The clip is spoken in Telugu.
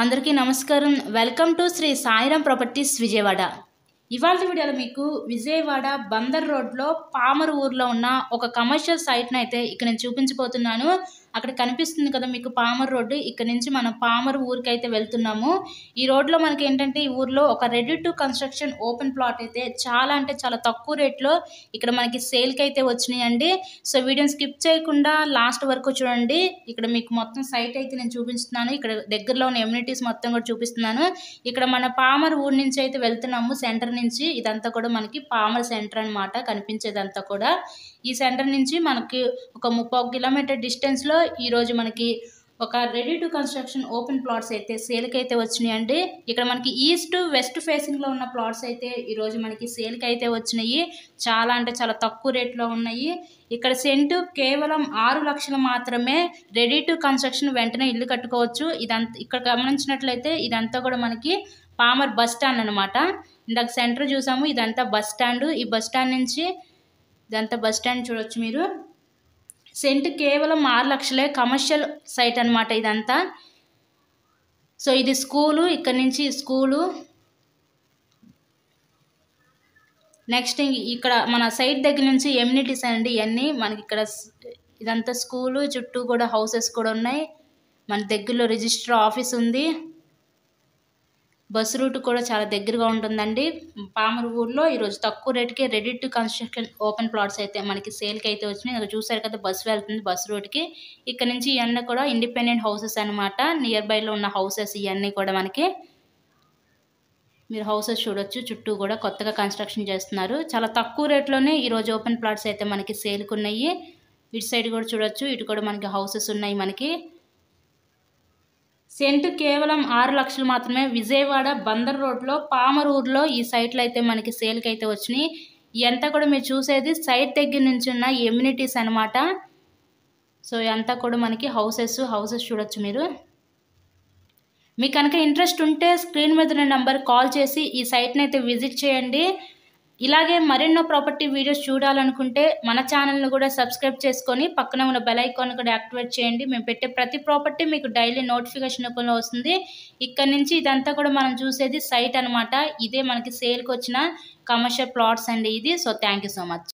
అందరికీ నమస్కారం. Welcome to Shri Sairam Properties Vijayawada. ఇవాళ వీడియోలో మీకు విజయవాడ బందర్ రోడ్లో పామర్ ఊర్లో ఉన్న ఒక కమర్షియల్ సైట్ని అయితే ఇక్కడ నేను చూపించబోతున్నాను. అక్కడ కనిపిస్తుంది కదా మీకు పామర్ రోడ్డు. ఇక్కడ నుంచి మనం పామర్ ఊరికి అయితే వెళ్తున్నాము. ఈ రోడ్లో మనకి ఏంటంటే ఈ ఊర్లో ఒక ready to construction open plot అయితే చాలా అంటే చాలా తక్కువ రేట్లో ఇక్కడ మనకి సేల్కి అయితే వచ్చినాయండి. సో వీడియోని స్కిప్ చేయకుండా లాస్ట్ వరకు చూడండి. ఇక్కడ మీకు మొత్తం సైట్ అయితే నేను చూపిస్తున్నాను. ఇక్కడ దగ్గరలో ఉన్న ఎమ్యూనిటీస్ మొత్తం కూడా చూపిస్తున్నాను. ఇక్కడ మన పామర్ ఊరు నుంచి అయితే వెళ్తున్నాము. సెంటర్ నుంచి ఇదంతా కూడా మనకి పామర్ సెంటర్ అనమాట కనిపించేదంతా కూడా. ఈ సెంటర్ నుంచి మనకి ఒక 30 కిలోమీటర్ డిస్టెన్స్లో ఈరోజు మనకి ఒక ready to construction open plots అయితే సేల్కి అయితే వచ్చినాయండి. ఇక్కడ మనకి ఈస్ట్ వెస్ట్ ఫేసింగ్లో ఉన్న ప్లాట్స్ అయితే ఈరోజు మనకి సేల్కి అయితే వచ్చినాయి. చాలా అంటే చాలా తక్కువ రేట్లో ఉన్నాయి. ఇక్కడ సెంటు కేవలం 6 లక్షలు మాత్రమే. రెడీ టు కన్స్ట్రక్షన్ వెంటనే ఇల్లు కట్టుకోవచ్చు. ఇదంతా ఇక్కడ గమనించినట్లయితే ఇదంతా కూడా మనకి పామర్ బస్ స్టాండ్ అనమాట. ఇందాక సెంటర్ చూసాము, ఇదంతా బస్ స్టాండ్. ఈ బస్ స్టాండ్ నుంచి ఇదంతా బస్ స్టాండ్ చూడొచ్చు మీరు. సెంట్ కేవలం 6 లక్షలే. కమర్షియల్ సైట్ అనమాట ఇదంతా. సో ఇది స్కూలు, ఇక్కడ నుంచి స్కూలు. నెక్స్ట్ ఇక్కడ మన సైట్ దగ్గర నుంచి ఎమ్యూనిటీస్ అండి ఇవన్నీ మనకి. ఇక్కడ ఇదంతా స్కూలు, చుట్టూ కూడా హౌసెస్ కూడా ఉన్నాయి. మన దగ్గరలో రిజిస్టర్ ఆఫీస్ ఉంది. బస్ రూట్ కూడా చాలా దగ్గరగా ఉంటుందండి. పామర్ ఊర్లో ఈరోజు తక్కువ రేటుకే ready to construction open plots అయితే మనకి సేల్కి అయితే వచ్చినాయి. ఇక్కడ చూసారు కదా బస్ వెళ్తుంది బస్ రూట్కి. ఇక్కడ నుంచి ఇవన్నీ కూడా ఇండిపెండెంట్ హౌసెస్ అనమాట. నియర్ బైలో ఉన్న హౌసెస్ ఇవన్నీ కూడా మనకి మీరు హౌసెస్ చూడొచ్చు. చుట్టూ కూడా కొత్తగా కన్స్ట్రక్షన్ చేస్తున్నారు. చాలా తక్కువ రేట్లోనే ఈరోజు ఓపెన్ ప్లాట్స్ అయితే మనకి సేల్కి ఉన్నాయి. ఇటు సైడ్ కూడా చూడొచ్చు. ఇటు కూడా మనకి హౌసెస్ ఉన్నాయి. మనకి సెంటు కేవలం 6 లక్షలు మాత్రమే. విజయవాడ బందర్ రోడ్లో పామర్ ఊర్లో ఈ సైట్లు అయితే మనకి సేల్కి అయితే వచ్చినాయి. ఇదంతా కూడా మీరు చూసేది సైట్ దగ్గర నుంచి ఉన్న ఎమ్యూనిటీస్ అనమాట. సో ఇదంతా కూడా మనకి హౌసెస్ చూడొచ్చు మీరు. మీకు కనుక ఇంట్రెస్ట్ ఉంటే స్క్రీన్ మీద ఉన్న నెంబర్ కాల్ చేసి ఈ సైట్ని అయితే విజిట్ చేయండి. ఇలాగే మరెన్నో ప్రాపర్టీ వీడియోస్ చూడాలనుకుంటే మన ఛానల్ని కూడా సబ్స్క్రైబ్ చేసుకొని పక్కన ఉన్న బెల్ ఐకాన్ కూడా యాక్టివేట్ చేయండి. మేము పెట్టే ప్రతి ప్రాపర్టీ మీకు డైలీ నోటిఫికేషన్ రూపంలో వస్తుంది. ఇక్కడ నుంచి ఇదంతా కూడా మనం చూసేది సైట్ అనమాట. ఇదే మనకి సేల్కి వచ్చిన కమర్షియల్ ప్లాట్స్ అండి ఇది. So thank you so much.